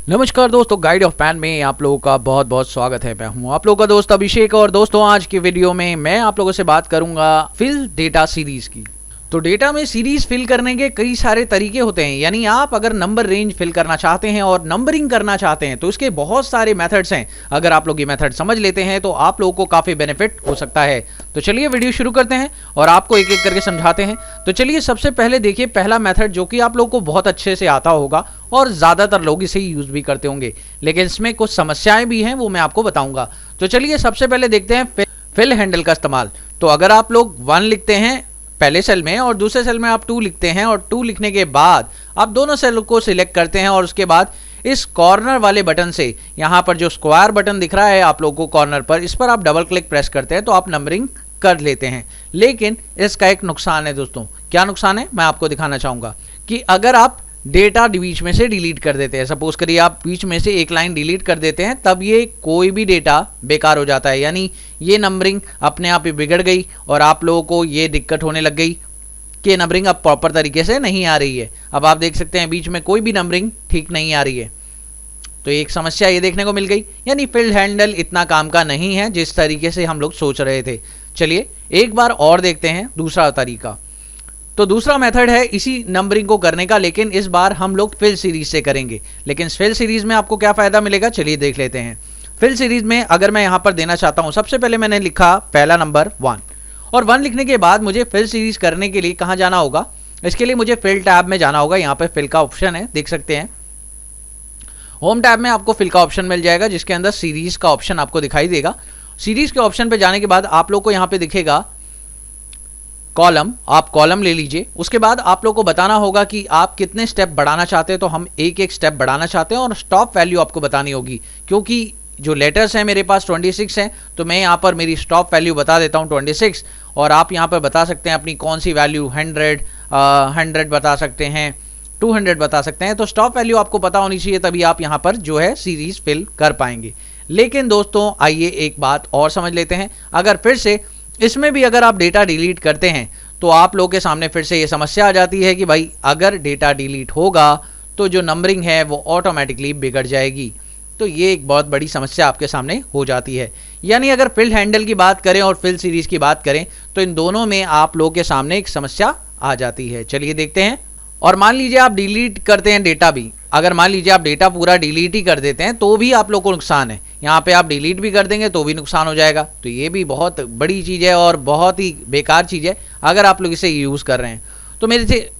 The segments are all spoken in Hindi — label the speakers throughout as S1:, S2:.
S1: नमस्कार दोस्तों, गाइड ऑफ पैन में आप लोगों का बहुत बहुत स्वागत है। मैं हूं आप लोगों का दोस्त अभिषेक और दोस्तों आज की वीडियो में मैं आप लोगों से बात करूंगा फिल डेटा सीरीज की। तो डेटा में सीरीज फिल करने के कई सारे तरीके होते हैं, यानी आप अगर नंबर रेंज फिल करना चाहते हैं और नंबरिंग करना चाहते हैं तो इसके बहुत सारे मेथड्स हैं। अगर आप लोग ये मेथड समझ लेते हैं तो आप लोगों को काफ़ी बेनिफिट हो सकता है। तो चलिए वीडियो शुरू करते हैं और आपको एक एक करके समझाते हैं। तो चलिए सबसे पहले देखिए पहला मेथड जो कि आप लोगों को बहुत अच्छे से आता होगा और ज़्यादातर लोग इसे यूज़ भी करते होंगे, लेकिन इसमें कुछ समस्याएं भी हैं, वो मैं आपको बताऊंगा। तो चलिए सबसे पहले देखते हैं फिल हैंडल का इस्तेमाल। तो अगर आप लोग 1 लिखते हैं पहले सेल में और दूसरे सेल में आप 2 लिखते हैं और 2 लिखने के बाद आप दोनों सेल को सिलेक्ट करते हैं और उसके बाद इस कॉर्नर वाले बटन से यहाँ पर जो स्क्वायर बटन दिख रहा है आप लोगों को कॉर्नर पर, इस पर आप डबल क्लिक प्रेस करते हैं तो आप नंबरिंग कर लेते हैं। लेकिन इसका एक नुकसान है दोस्तों। क्या नुकसान है मैं आपको दिखाना चाहूँगा कि अगर आप डेटा बीच में से डिलीट कर देते हैं, सपोज करिए आप बीच में से एक लाइन डिलीट कर देते हैं, तब ये कोई भी डेटा बेकार हो जाता है, यानी ये नंबरिंग अपने आप ही बिगड़ गई और आप लोगों को ये दिक्कत होने लग गई कि नंबरिंग अब प्रॉपर तरीके से नहीं आ रही है। अब आप देख सकते हैं बीच में कोई भी नंबरिंग ठीक नहीं आ रही है, तो एक समस्या ये देखने को मिल गई। यानी फिल हैंडल इतना काम का नहीं है जिस तरीके से हम लोग सोच रहे थे। चलिए एक बार और देखते हैं दूसरा तरीका। तो दूसरा मेथड है इसी नंबरिंग को करने का, लेकिन इस बार हम लोग फिल सीरीज से करेंगे। लेकिन फिल सीरीज में आपको क्या फायदा मिलेगा चलिए देख लेते हैं। फिल सीरीज में अगर मैं यहाँ पर देना चाहता हूँ, सबसे पहले मैंने लिखा पहला नंबर 1 और 1 लिखने के बाद मुझे फिल सीरीज करने के लिए कहाँ जाना होगा, इसके लिए मुझे फिल टैब में जाना होगा। यहाँ पर फिल का ऑप्शन है, देख सकते हैं होम टैब में आपको फिल का ऑप्शन मिल जाएगा जिसके अंदर सीरीज का ऑप्शन आपको दिखाई देगा। सीरीज के ऑप्शन पे जाने के बाद आप लोग को यहाँ पे दिखेगा कॉलम, आप कॉलम ले लीजिए। उसके बाद आप लोग को बताना होगा कि आप कितने स्टेप बढ़ाना चाहते हैं, तो हम एक एक स्टेप बढ़ाना चाहते हैं और स्टॉप वैल्यू आपको बतानी होगी। क्योंकि जो लेटर्स हैं मेरे पास 26 हैं, तो मैं यहाँ पर मेरी स्टॉप वैल्यू बता देता हूँ 26 और आप यहाँ पर बता सकते हैं अपनी कौन सी वैल्यू, 100 बता सकते हैं, 200 बता सकते हैं। तो स्टॉप वैल्यू आपको पता होनी चाहिए, तभी आप यहाँ पर जो है सीरीज फिल कर पाएंगे। लेकिन दोस्तों आइए एक बात और समझ लेते हैं। अगर फिर से इसमें भी अगर आप डेटा डिलीट करते हैं तो आप लोगों के सामने फिर से ये समस्या आ जाती है कि भाई अगर डेटा डिलीट होगा तो जो नंबरिंग है वो ऑटोमेटिकली बिगड़ जाएगी। तो ये एक बहुत बड़ी समस्या आपके सामने हो जाती है। यानी अगर फिल हैंडल की बात करें और फिल सीरीज की बात करें तो इन दोनों में आप लोगों के सामने एक समस्या आ जाती है। चलिए देखते हैं। और मान लीजिए आप डिलीट करते हैं डेटा भी, अगर मान लीजिए आप डेटा पूरा डिलीट ही कर देते हैं तो भी आप लोग को नुकसान है। यहाँ पे आप डिलीट भी कर देंगे तो भी नुकसान हो जाएगा। तो ये भी बहुत बड़ी चीज़ है और बहुत ही बेकार चीज़ है अगर आप लोग इसे यूज़ कर रहे हैं। तो मेरे से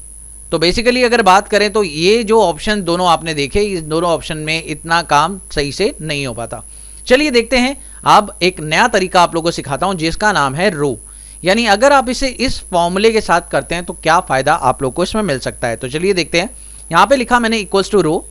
S1: तो बेसिकली अगर बात करें तो ये जो ऑप्शन दोनों आपने देखे, इस दोनों ऑप्शन में इतना काम सही से नहीं हो पाता। चलिए देखते हैं। अब एक नया तरीका आप लोगों को सिखाता हूँ जिसका नाम है रो। यानी अगर आप इसे इस फॉर्मूले के साथ करते हैं तो क्या फ़ायदा आप लोग को इसमें मिल सकता है। तो चलिए देखते हैं। यहाँ पे लिखा मैंने इक्वल्स टू रो।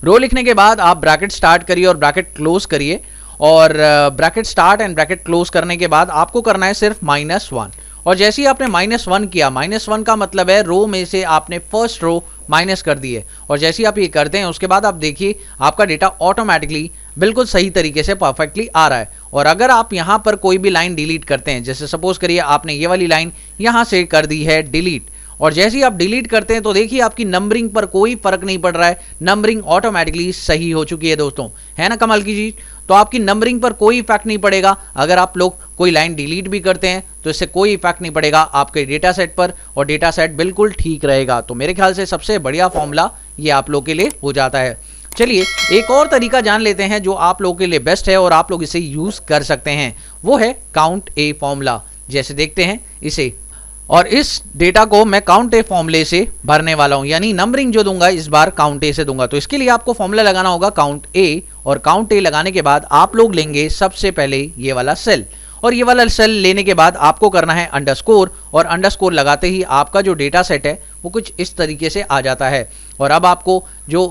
S1: रो लिखने के बाद आप ब्रैकेट स्टार्ट करिए और ब्रैकेट क्लोज करिए और bracket start and bracket close करने के बाद आपको करना है सिर्फ -1। और जैसे ही आपने -1 किया, -1 का मतलब है रो में से आपने फर्स्ट रो माइनस कर दी है। और जैसे ही आप ये करते हैं उसके बाद आप देखिए आपका डेटा ऑटोमेटिकली बिल्कुल सही तरीके से परफेक्टली आ रहा है। और अगर आप यहाँ पर कोई भी लाइन डिलीट करते हैं, जैसे सपोज करिए आपने ये वाली लाइन यहाँ से कर दी है डिलीट, और जैसे ही आप डिलीट करते हैं तो देखिए आपकी नंबरिंग पर कोई फर्क नहीं पड़ रहा है, नंबरिंग ऑटोमेटिकली सही हो चुकी है दोस्तों। है ना कमाल की चीज। तो आपकी नंबरिंग पर कोई इफेक्ट नहीं पड़ेगा। अगर आप लोग कोई लाइन डिलीट भी करते हैं तो इससे कोई इफेक्ट नहीं पड़ेगा आपके डेटा सेट पर और डेटा सेट बिल्कुल ठीक रहेगा। तो मेरे ख्याल से सबसे बढ़िया फॉर्मूला ये आप लोग के लिए हो जाता है। चलिए एक और तरीका जान लेते हैं जो आप लोगों के लिए बेस्ट है और आप लोग इसे यूज कर सकते हैं, वो है काउंट ए फॉर्मूला। जैसे देखते हैं इसे, और इस डेटा को मैं काउंट ए फॉर्मूले से भरने वाला हूं, यानी नंबरिंग जो दूंगा इस बार काउंट ए से दूंगा। तो इसके लिए आपको फॉर्मूला लगाना होगा काउंट ए, और काउंट ए लगाने के बाद आप लोग लेंगे सबसे पहले ये वाला सेल, और ये वाला सेल लेने के बाद आपको करना है अंडरस्कोर, और अंडरस्कोर लगाते ही आपका जो डेटा सेट है वो कुछ इस तरीके से आ जाता है। और अब आपको जो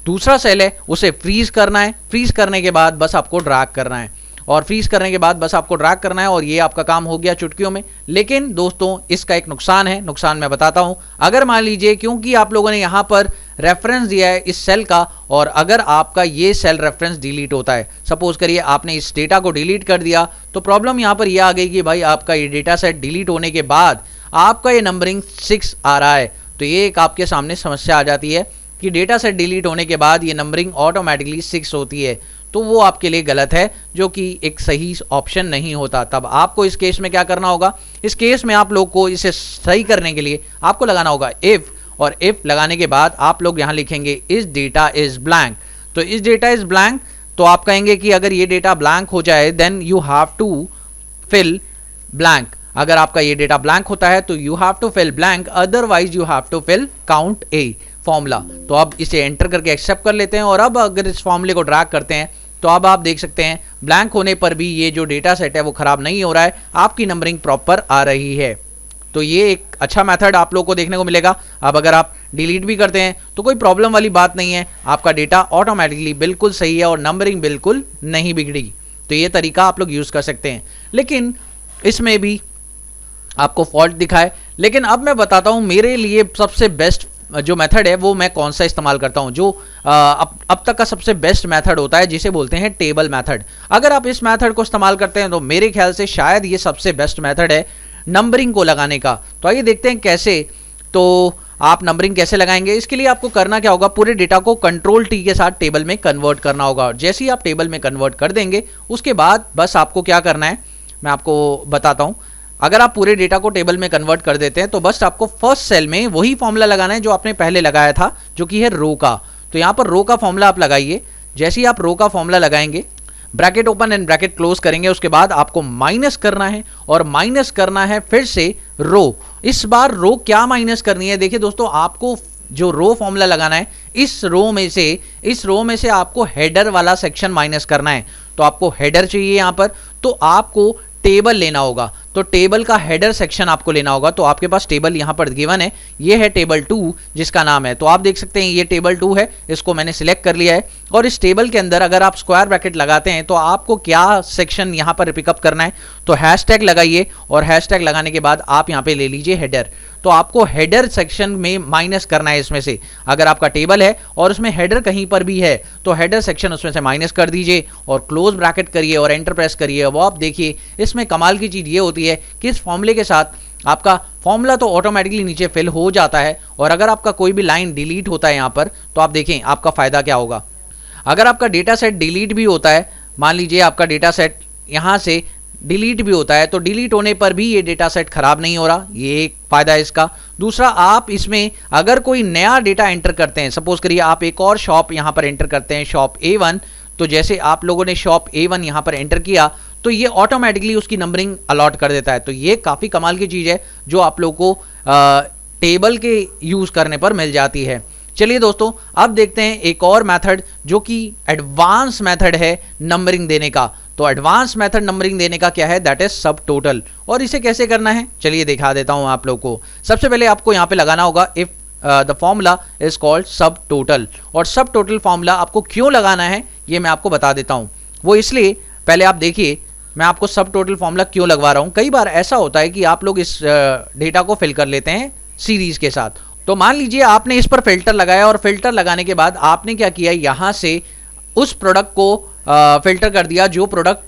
S1: दूसरा सेल है उसे फ्रीज करना है। फ्रीज करने के बाद बस आपको ड्रैग करना है, और फ्रीज करने के बाद बस आपको ड्रैग करना है और ये आपका काम हो गया चुटकियों में। लेकिन दोस्तों इसका एक नुकसान है, नुकसान मैं बताता हूं। अगर मान लीजिए क्योंकि आप लोगों ने यहां पर रेफरेंस दिया है इस सेल का, और अगर आपका ये सेल रेफरेंस डिलीट होता है, सपोज करिए आपने इस डेटा को डिलीट कर दिया, तो प्रॉब्लम यहां पर यह आ गई कि भाई आपका ये डेटा सेट डिलीट होने के बाद आपका ये नंबरिंग 6 आ रहा है। तो ये एक आपके सामने समस्या आ जाती है कि डेटा सेट डिलीट होने के बाद ये नंबरिंग ऑटोमेटिकली 6 होती है, तो वो आपके लिए गलत है, जो कि एक सही ऑप्शन नहीं होता। तब आपको इस केस में क्या करना होगा, इस केस में आप लोग को इसे सही करने के लिए आपको लगाना होगा इफ, और इफ लगाने के बाद आप लोग यहां लिखेंगे इस डेटा इज ब्लैंक। तो इस डेटा इज ब्लैंक, तो आप कहेंगे कि अगर ये डेटा ब्लैंक हो जाए then you have to fill blank. अगर आपका ये डेटा ब्लैंक होता है तो you have to fill blank, otherwise you have to fill count a formula. तो अब इसे एंटर करके एक्सेप्ट कर लेते हैं, और अब अगर इस फॉर्मूले को ड्रैग करते हैं तो अब आप देख सकते हैं ब्लैंक होने पर भी ये जो डेटा सेट है वो खराब नहीं हो रहा है, आपकी नंबरिंग प्रॉपर आ रही है। तो ये एक अच्छा मेथड आप लोग को देखने को मिलेगा। अब अगर आप डिलीट भी करते हैं तो कोई प्रॉब्लम वाली बात नहीं है, आपका डेटा ऑटोमेटिकली बिल्कुल सही है और नंबरिंग बिल्कुल नहीं बिगड़ी। तो ये तरीका आप लोग यूज कर सकते हैं, लेकिन इसमें भी आपको फॉल्ट दिखाए। लेकिन अब मैं बताता हूं मेरे लिए सबसे बेस्ट जो मेथड है वो मैं कौन सा इस्तेमाल करता हूं, जो अब तक का सबसे बेस्ट मेथड होता है, जिसे बोलते हैं टेबल मेथड। अगर आप इस मेथड को इस्तेमाल करते हैं तो मेरे ख्याल से शायद ये सबसे बेस्ट मेथड है नंबरिंग को लगाने का। तो आइए देखते हैं कैसे। तो आप नंबरिंग कैसे लगाएंगे, इसके लिए आपको करना क्या होगा, पूरे डेटा को कंट्रोल टी के साथ टेबल में कन्वर्ट करना होगा। और जैसे ही आप टेबल में कन्वर्ट कर देंगे उसके बाद बस आपको क्या करना है मैं आपको बताता हूं। अगर आप पूरे डेटा को टेबल में कन्वर्ट कर देते हैं तो बस आपको फर्स्ट सेल में वही फॉर्मूला लगाना है जो आपने पहले लगाया था, जो कि है रो का। तो यहां पर रो का फॉर्मूला आप लगाइए। जैसे ही आप रो का फॉर्मूला लगाएंगे, bracket open and bracket close करेंगे, उसके बाद आपको माइनस करना है, और माइनस करना है फिर से रो। इस बार रो क्या माइनस करनी है, देखिए दोस्तों, आपको जो रो फॉर्मूला लगाना है इस रो में से आपको हेडर वाला सेक्शन माइनस करना है। तो आपको हेडर चाहिए यहां पर, तो आपको टेबल लेना होगा। तो टेबल का हेडर सेक्शन आपको लेना होगा। तो आपके पास टेबल यहां पर गिवन है, ये है टेबल 2 जिसका नाम है। तो आप देख सकते हैं ये टेबल 2 है, इसको मैंने सिलेक्ट कर लिया है। और इस टेबल के अंदर अगर आप स्क्वायर ब्रैकेट लगाते हैं तो आपको क्या सेक्शन यहां पर पिकअप करना है, तो हैशटैग लगाइए, और हैशटैग लगाने के बाद आप यहां पे ले लीजिए हेडर। तो आपको हेडर सेक्शन में माइनस करना है इसमें से। अगर आपका टेबल है और उसमें हेडर कहीं पर भी है तो हेडर सेक्शन उसमें से माइनस कर दीजिए और क्लोज ब्रैकेट करिए और एंटर प्रेस करिए। वो आप देखिए इसमें कमाल की चीज ये होती है कि इस फॉर्मूले के साथ आपका फॉर्मूला तो ऑटोमेटिकली नीचे फिल हो जाता है, और अगर आपका कोई भी लाइन डिलीट होता है यहां पर तो आप देखें आपका फायदा क्या होगा। अगर आपका डेटा सेट डिलीट भी होता है, मान लीजिए आपका डेटा सेट यहां से डिलीट भी होता है, तो डिलीट होने पर भी ये डेटा सेट खराब नहीं हो रहा, ये एक फायदा है इसका। दूसरा, आप इसमें अगर कोई नया डेटा एंटर करते हैं, सपोज करिए आप एक और शॉप यहां पर एंटर करते हैं, शॉप A1, तो जैसे आप लोगों ने शॉप A1 यहां पर एंटर किया तो ये ऑटोमेटिकली उसकी नंबरिंग अलॉट कर देता है। तो ये काफी कमाल की चीज है जो आप लोगों को टेबल के यूज करने पर मिल जाती है। चलिए दोस्तों, अब देखते हैं एक और मेथड जो कि एडवांस मेथड है नंबरिंग देने का। तो एडवांस मेथड नंबरिंग देने का क्या है, दैट इज सब टोटल। और इसे कैसे करना है चलिए दिखा देता हूं आप लोग को। सबसे पहले आपको यहां पे लगाना होगा if the formula is called सब टोटल। और सब टोटल फॉर्मूला आपको क्यों लगाना है ये मैं आपको बता देता हूं। वो इसलिए, पहले आप देखिए मैं आपको सब टोटल फॉर्मूला क्यों लगवा रहा हूं। कई बार ऐसा होता है कि आप लोग इस डेटा को फिल कर लेते हैं सीरीज के साथ। तो मान लीजिए आपने इस पर फिल्टर लगाया, और फिल्टर लगाने के बाद आपने क्या किया, यहां से उस प्रोडक्ट को फिल्टर कर दिया जो प्रोडक्ट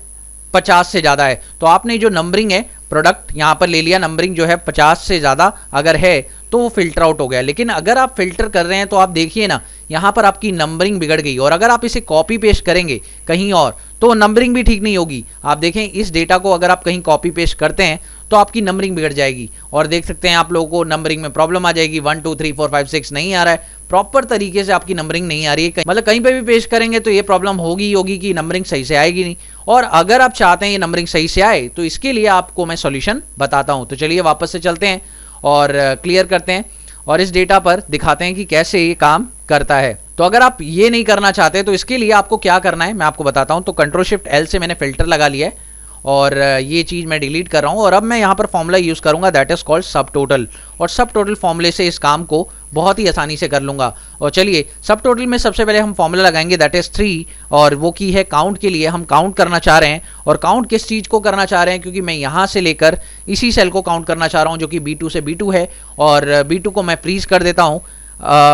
S1: 50 से ज्यादा है। तो आपने जो नंबरिंग है प्रोडक्ट यहां पर ले लिया, नंबरिंग जो है 50 से ज्यादा अगर है तो वो फिल्टर आउट हो गया। लेकिन अगर आप फिल्टर कर रहे हैं तो आप देखिए ना यहां पर आपकी नंबरिंग बिगड़ गई, और अगर आप इसे कॉपी पेस्ट करेंगे कहीं और तो नंबरिंग भी ठीक नहीं होगी। आप देखें इस डेटा को अगर आप कहीं कॉपी पेस्ट करते हैं तो आपकी नंबरिंग बिगड़ जाएगी, और देख सकते हैं आप लोगों को नंबरिंग में प्रॉब्लम आ जाएगी। 1 2 3 4 5 6 नहीं आ रहा है, प्रॉपर तरीके से आपकी नंबरिंग नहीं आ रही है। मतलब कहीं पे भी पेस्ट करेंगे तो ये प्रॉब्लम होगी कि नंबरिंग सही से आएगी नहीं। और अगर आप चाहते हैं ये नंबरिंग सही से आए तो इसके लिए आपको मैं सॉल्यूशन बताता हूं। तो चलिए वापस से चलते हैं और क्लियर करते हैं और इस डेटा पर दिखाते हैं कि कैसे ये काम करता है। तो अगर आप ये नहीं करना चाहते तो इसके लिए आपको क्या करना है मैं आपको बताता हूं। तो Ctrl+Shift+L से मैंने फिल्टर लगा लिया है, और ये चीज मैं डिलीट कर रहा हूं, और अब मैं यहां पर फॉर्मूला यूज करूंगा दैट इज कॉल्ड सब टोटल। और सब टोटल फॉर्मूले से इस काम को बहुत ही आसानी से कर लूंगा। और चलिए सब टोटल में सबसे पहले हम फॉर्मूला लगाएंगे दैट इज 3, और वो की है काउंट के लिए। हम काउंट करना चाह रहे हैं, और काउंट किस चीज को करना चाह रहे हैं, क्योंकि मैं यहां से लेकर इसी सेल को काउंट करना चाह रहा हूं जो कि B2 से B2 है, और B2 को मैं फ्रीज कर देता हूं।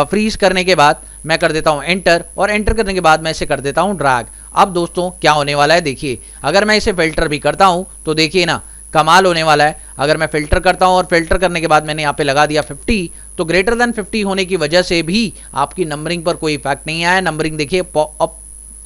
S1: फ्रीज करने के बाद मैं कर देता हूं एंटर, और एंटर करने के बाद मैं इसे कर देता हूं ड्रैग। अब दोस्तों क्या होने वाला है देखिए, अगर मैं इसे फिल्टर भी करता हूं तो देखिए ना कमाल होने वाला है। अगर मैं फिल्टर करता हूं और फिल्टर करने के बाद मैंने यहाँ पे लगा दिया 50, तो ग्रेटर देन 50 होने की वजह से भी आपकी नंबरिंग पर कोई इफेक्ट नहीं आया। नंबरिंग देखिए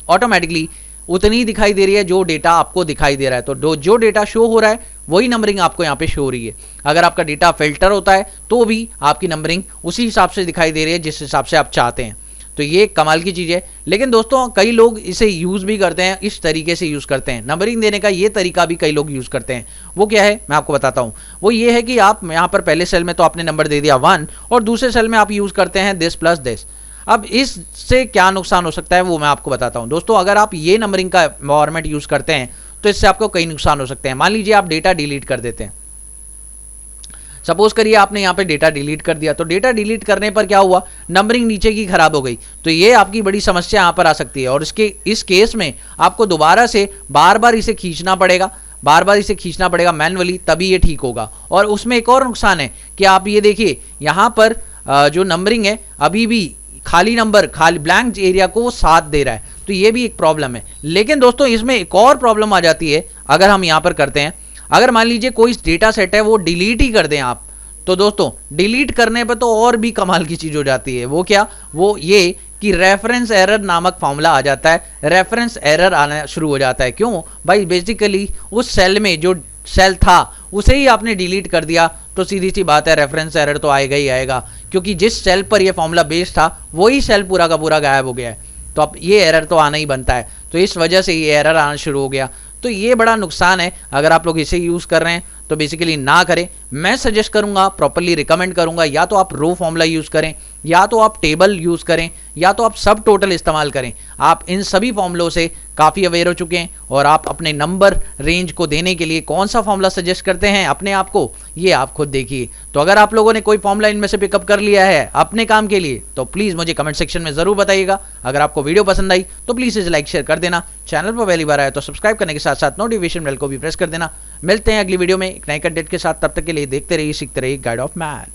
S1: ऑटोमेटिकली उतनी दिखाई दे रही है जो डेटा आपको दिखाई दे रहा है। तो जो डेटा शो हो रहा है वही नंबरिंग आपको यहाँ पे शो हो रही है। अगर आपका डेटा फिल्टर होता है तो भी आपकी नंबरिंग उसी हिसाब से दिखाई दे रही है जिस हिसाब से आप चाहते हैं। तो ये कमाल की चीज़ है। लेकिन दोस्तों कई लोग इसे यूज़ भी करते हैं, इस तरीके से यूज़ करते हैं। नंबरिंग देने का ये तरीका भी कई लोग यूज़ करते हैं। वो क्या है मैं आपको बताता हूँ। वो ये है कि आप यहाँ पर पहले सेल में तो आपने नंबर दे दिया 1 और दूसरे सेल में आप यूज़ करते हैं दिस प्लस दिस। अब इससे क्या नुकसान हो सकता है वो मैं आपको बताता हूं। दोस्तों अगर आप ये नंबरिंग का एनवायरनमेंट यूज करते हैं तो इससे आपको कई नुकसान हो सकते हैं। मान लीजिए आप डेटा डिलीट कर देते हैं। सपोज करिए आपने यहाँ पे डेटा डिलीट कर दिया, तो डेटा डिलीट करने पर क्या हुआ, नंबरिंग नीचे की खराब हो गई। तो ये आपकी बड़ी समस्या यहाँ पर आ सकती है और इस केस में आपको दोबारा से बार बार इसे खींचना पड़ेगा मैन्युअली, तभी ये ठीक होगा। और उसमें एक और नुकसान है कि आप ये देखिए यहाँ पर जो नंबरिंग है अभी भी खाली ब्लैंक एरिया को साथ दे रहा है, तो ये भी एक प्रॉब्लम है। लेकिन दोस्तों इसमें एक और प्रॉब्लम आ जाती है अगर हम यहां पर करते हैं। अगर मान लीजिए कोई डेटा सेट है वो डिलीट ही कर दें आप, तो दोस्तों डिलीट करने पर तो और भी कमाल की चीज हो जाती है। वो क्या, वो ये कि रेफरेंस एरर नामक फॉर्मूला आ जाता है। रेफरेंस एरर आना शुरू हो जाता है। क्यों भाई, बेसिकली उस सेल में जो सेल था उसे ही आपने डिलीट कर दिया, तो सीधी सी बात है रेफरेंस एरर तो आएगा ही आएगा, क्योंकि जिस सेल पर यह फॉर्मूला बेस्ड था वही सेल पूरा का पूरा गायब हो गया है। तो अब ये एरर तो आना ही बनता है। तो इस वजह से ये एरर आना शुरू हो गया। तो ये बड़ा नुकसान है। अगर आप लोग इसे यूज कर रहे हैं तो बेसिकली ना करें। मैं सजेस्ट करूंगा, प्रॉपर्ली रिकमेंड करूंगा, या तो आप रो फॉर्मूला यूज करें, या तो आप टेबल यूज करें, या तो आप सब टोटल इस्तेमाल करें। आप इन सभी फॉर्मूलों से काफ़ी अवेयर हो चुके हैं और आप अपने नंबर रेंज को देने के लिए कौन सा फॉर्मूला सजेस्ट करते हैं अपने आप को, ये आप खुद देखिए। तो अगर आप लोगों ने कोई फॉर्मूला इनमें से पिकअप कर लिया है अपने काम के लिए तो प्लीज़ मुझे कमेंट सेक्शन में ज़रूर बताइएगा। अगर आपको वीडियो पसंद आई तो प्लीज़ इसे लाइक शेयर कर देना। चैनल पर पहली बार आया तो सब्सक्राइब करने के साथ साथ नोटिफिकेशन बेल को भी प्रेस कर देना। मिलते हैं अगली वीडियो में एक नए कंटेंट के साथ। तब तक के लिए देखते रहिए, सीखते रहिए गाइड ऑफ मैथ।